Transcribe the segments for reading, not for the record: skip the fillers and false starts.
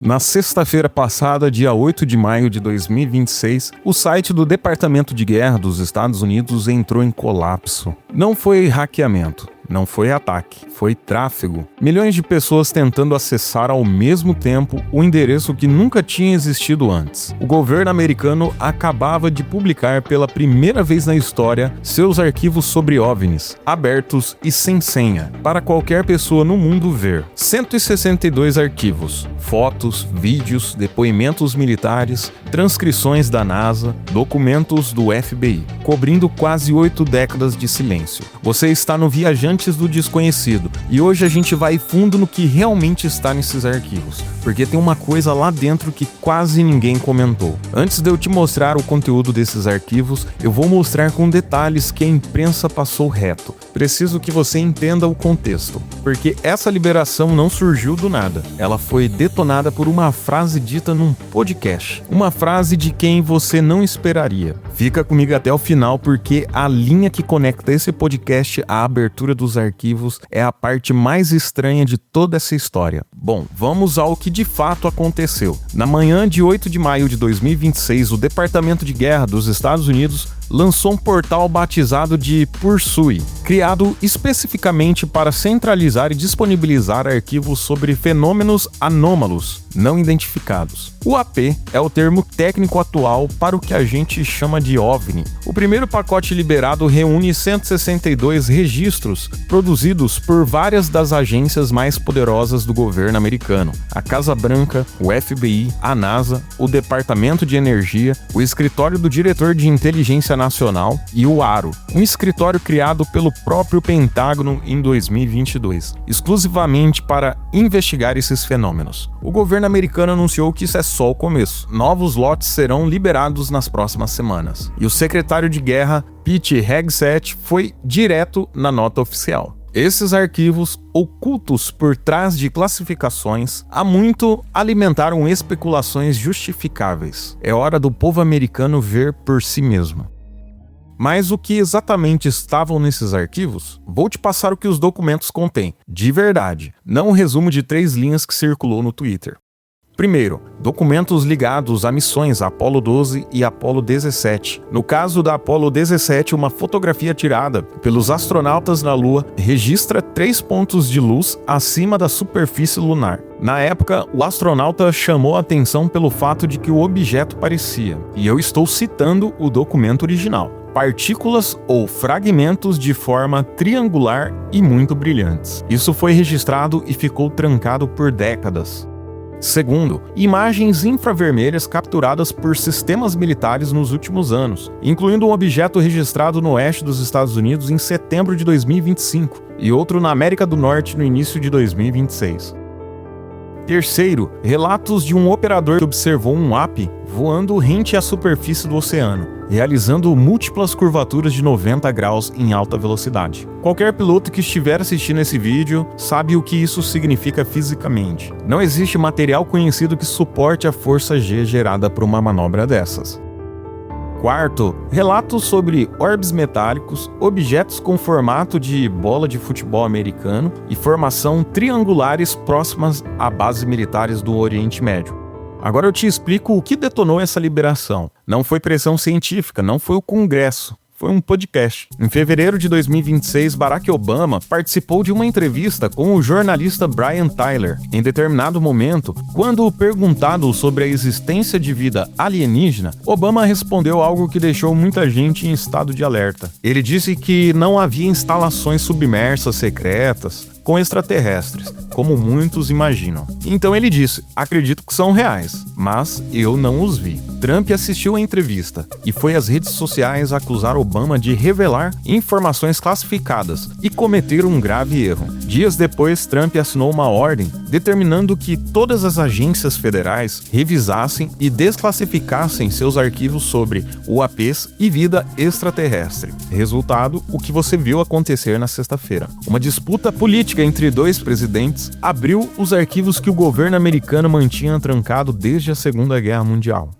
Na sexta-feira passada, dia 8 de maio de 2026, o site do Departamento de Guerra dos Estados Unidos entrou em colapso. Não foi hackeamento, não foi ataque, foi tráfego. Milhões de pessoas tentando acessar ao mesmo tempo o endereço que nunca tinha existido antes. O governo americano acabava de publicar pela primeira vez na história seus arquivos sobre OVNIs, abertos e sem senha, para qualquer pessoa no mundo ver. 162 arquivos, fotos, vídeos, depoimentos militares, transcrições da NASA, documentos do FBI, cobrindo quase 8 décadas de silêncio. Você está no Viajantes do Desconhecido e hoje a gente vai fundo no que realmente está nesses arquivos, porque tem uma coisa lá dentro que quase ninguém comentou. Antes de eu te mostrar o conteúdo desses arquivos, eu vou mostrar com detalhes que a imprensa passou reto. Preciso que você entenda o contexto, porque essa liberação não surgiu do nada. Ela foi detonada por uma frase dita num podcast. Uma frase de quem você não esperaria. Fica comigo até o final, porque a linha que conecta esse podcast à abertura dos arquivos é a parte mais estranha de toda essa história. Bom, vamos ao que de fato aconteceu. Na manhã de 8 de maio de 2026, o Departamento de Guerra dos Estados Unidos lançou um portal batizado de Pursui, criado especificamente para centralizar e disponibilizar arquivos sobre fenômenos anômalos não identificados. O AP é o termo técnico atual para o que a gente chama de OVNI. O primeiro pacote liberado reúne 162 registros produzidos por várias das agências mais poderosas do governo americano: a Casa Branca, o FBI, a NASA, o Departamento de Energia, o Escritório do Diretor de Inteligência Nacional e o ARO, um escritório criado pelo próprio Pentágono em 2022, exclusivamente para investigar esses fenômenos. O governo americano anunciou que isso é só o começo. Novos lotes serão liberados nas próximas semanas. E o secretário de Guerra, Pete Hegseth, foi direto na nota oficial. Esses arquivos, ocultos por trás de classificações, há muito alimentaram especulações justificáveis. É hora do povo americano ver por si mesmo. Mas o que exatamente estavam nesses arquivos? Vou te passar o que os documentos contêm, de verdade, não um resumo de 3 linhas que circulou no Twitter. Primeiro, documentos ligados a missões Apollo 12 e Apollo 17. No caso da Apollo 17, uma fotografia tirada pelos astronautas na Lua registra 3 pontos de luz acima da superfície lunar. Na época, o astronauta chamou a atenção pelo fato de que o objeto parecia, e eu estou citando o documento original, partículas ou fragmentos de forma triangular e muito brilhantes. Isso foi registrado e ficou trancado por décadas. Segundo, imagens infravermelhas capturadas por sistemas militares nos últimos anos, incluindo um objeto registrado no oeste dos Estados Unidos em setembro de 2025 e outro na América do Norte no início de 2026. Terceiro, relatos de um operador que observou um AP voando rente à superfície do oceano, realizando múltiplas curvaturas de 90 graus em alta velocidade. Qualquer piloto que estiver assistindo esse vídeo sabe o que isso significa fisicamente. Não existe material conhecido que suporte a força G gerada por uma manobra dessas. Quarto, relatos sobre orbes metálicos, objetos com formato de bola de futebol americano e formação triangulares próximas a bases militares do Oriente Médio. Agora eu te explico o que detonou essa liberação. Não foi pressão científica, não foi o Congresso. Foi um podcast. Em fevereiro de 2026, Barack Obama participou de uma entrevista com o jornalista Brian Tyler. Em determinado momento, quando perguntado sobre a existência de vida alienígena, Obama respondeu algo que deixou muita gente em estado de alerta. Ele disse que não havia instalações submersas secretas com extraterrestres, como muitos imaginam. Então ele disse: acredito que são reais, mas eu não os vi. Trump assistiu à entrevista e foi às redes sociais acusar Obama de revelar informações classificadas e cometer um grave erro. Dias depois, Trump assinou uma ordem determinando que todas as agências federais revisassem e desclassificassem seus arquivos sobre UAPs e vida extraterrestre. Resultado, o que você viu acontecer na sexta-feira. Uma disputa política entre 2 presidentes abriu os arquivos que o governo americano mantinha trancado desde a Segunda Guerra Mundial.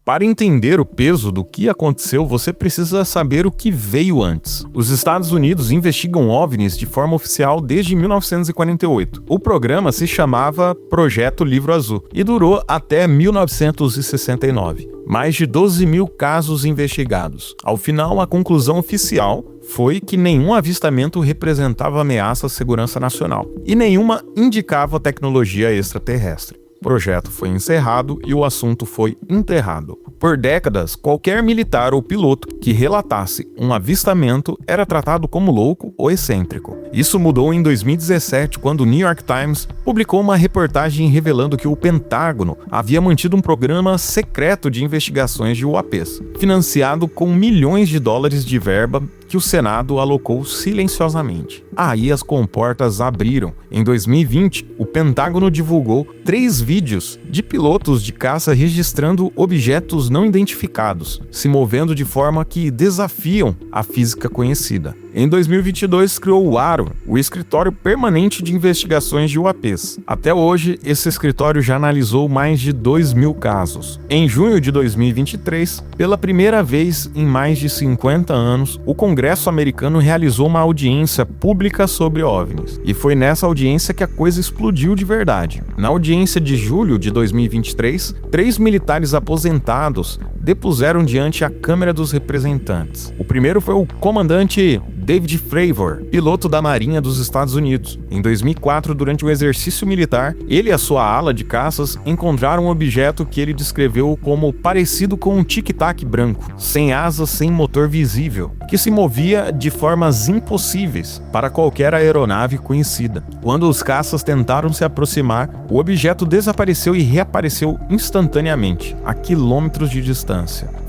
Para entender o peso do que aconteceu, você precisa saber o que veio antes. Os Estados Unidos investigam OVNIs de forma oficial desde 1948. O programa se chamava Projeto Livro Azul e durou até 1969. Mais de 12 mil casos investigados. Ao final, a conclusão oficial foi que nenhum avistamento representava ameaça à segurança nacional e nenhuma indicava tecnologia extraterrestre. O projeto foi encerrado e o assunto foi enterrado. Por décadas, qualquer militar ou piloto que relatasse um avistamento era tratado como louco ou excêntrico. Isso mudou em 2017, quando o New York Times publicou uma reportagem revelando que o Pentágono havia mantido um programa secreto de investigações de UAPs, financiado com milhões de dólares de verba que o Senado alocou silenciosamente. Aí as comportas abriram. Em 2020, o Pentágono divulgou 3 vídeos de pilotos de caça registrando objetos não identificados, se movendo de forma que desafiam a física conhecida. Em 2022, criou o ARO, o Escritório Permanente de Investigações de UAPs. Até hoje, esse escritório já analisou mais de 2.000 casos. Em junho de 2023, pela primeira vez em mais de 50 anos, o Congresso americano realizou uma audiência pública sobre OVNIs. E foi nessa audiência que a coisa explodiu de verdade. Na audiência de julho de 2023, 3 militares aposentados depuseram diante a Câmara dos Representantes. O primeiro foi o comandante David Fravor, piloto da Marinha dos Estados Unidos. Em 2004, durante um exercício militar, ele e a sua ala de caças encontraram um objeto que ele descreveu como parecido com um tic-tac branco, sem asas, sem motor visível, que se movia de formas impossíveis para qualquer aeronave conhecida. Quando os caças tentaram se aproximar, o objeto desapareceu e reapareceu instantaneamente, a quilômetros de distância.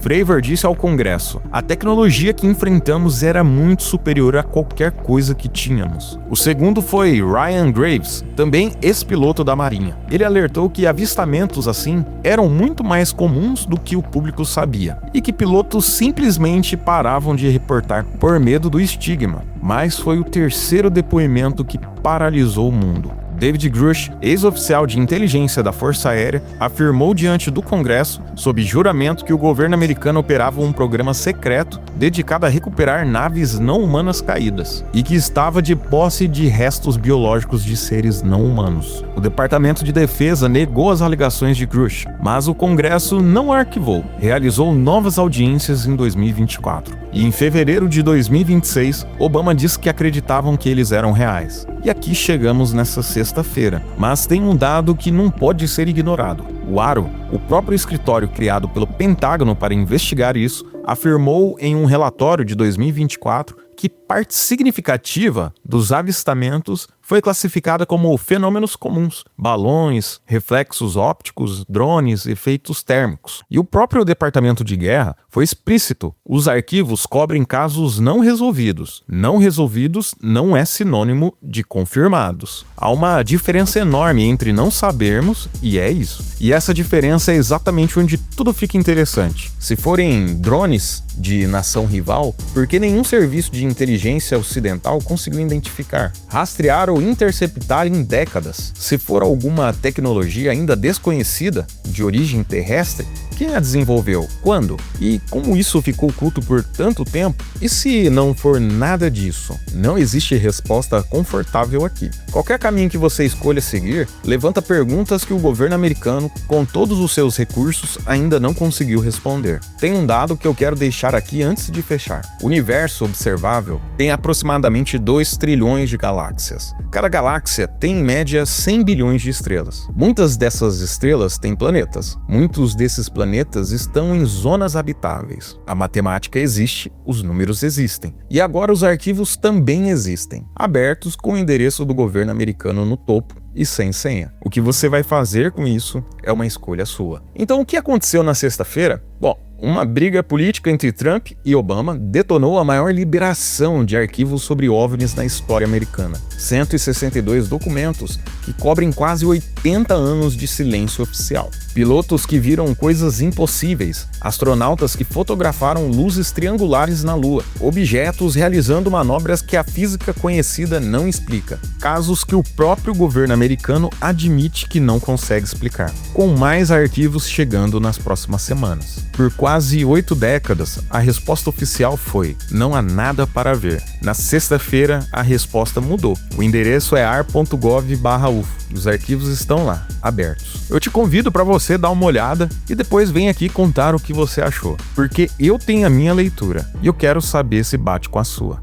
Fravor disse ao Congresso: "A tecnologia que enfrentamos era muito superior a qualquer coisa que tínhamos." O segundo foi Ryan Graves, também ex-piloto da Marinha. Ele alertou que avistamentos assim eram muito mais comuns do que o público sabia, e que pilotos simplesmente paravam de reportar por medo do estigma. Mas foi o terceiro depoimento que paralisou o mundo. David Grush, ex-oficial de inteligência da Força Aérea, afirmou diante do Congresso, sob juramento, que o governo americano operava um programa secreto dedicado a recuperar naves não humanas caídas e que estava de posse de restos biológicos de seres não humanos. O Departamento de Defesa negou as alegações de Grush, mas o Congresso não arquivou. Realizou novas audiências em 2024. E em fevereiro de 2026, Obama disse que acreditavam que eles eram reais. E aqui chegamos nessa sexta-feira. Mas tem um dado que não pode ser ignorado. O ARO, o próprio escritório criado pelo Pentágono para investigar isso, afirmou em um relatório de 2024 que parte significativa dos avistamentos foi classificada como fenômenos comuns: balões, reflexos ópticos, drones, efeitos térmicos. E o próprio Departamento de Guerra foi explícito: os arquivos cobrem casos não resolvidos. Não resolvidos não é sinônimo de confirmados. Há uma diferença enorme entre não sabermos e é isso. E essa diferença é exatamente onde tudo fica interessante. Se forem drones de nação rival, por que nenhum serviço de inteligência ocidental conseguiu identificar, rastrear ou interceptar em décadas? Se for alguma tecnologia ainda desconhecida, de origem terrestre, quem a desenvolveu? Quando? E como isso ficou oculto por tanto tempo? E se não for nada disso? Não existe resposta confortável aqui. Qualquer caminho que você escolha seguir, levanta perguntas que o governo americano, com todos os seus recursos, ainda não conseguiu responder. Tem um dado que eu quero deixar aqui antes de fechar. O universo observável tem aproximadamente 2 trilhões de galáxias. Cada galáxia tem em média 100 bilhões de estrelas. Muitas dessas estrelas têm planetas. Muitos desses planetas estão em zonas habitáveis. A matemática existe, os números existem. E agora os arquivos também existem, abertos com o endereço do governo americano no topo e sem senha. O que você vai fazer com isso é uma escolha sua. Então, o que aconteceu na sexta-feira? Bom, Uma briga política entre Trump e Obama detonou a maior liberação de arquivos sobre OVNIs na história americana. 162 documentos que cobrem quase 80 anos de silêncio oficial. Pilotos que viram coisas impossíveis, astronautas que fotografaram luzes triangulares na Lua, objetos realizando manobras que a física conhecida não explica, casos que o próprio governo americano admite que não consegue explicar, com mais arquivos chegando nas próximas semanas. Por quase 8 décadas, a resposta oficial foi: não há nada para ver. Na sexta-feira, a resposta mudou. O endereço é ar.gov/ufo. Os arquivos estão lá, abertos. Eu te convido para você dar uma olhada e depois vem aqui contar o que você achou, porque eu tenho a minha leitura e eu quero saber se bate com a sua.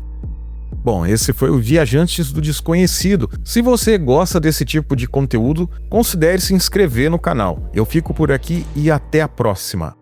Bom, esse foi o Viajantes do Desconhecido. Se você gosta desse tipo de conteúdo, considere se inscrever no canal. Eu fico por aqui e até a próxima.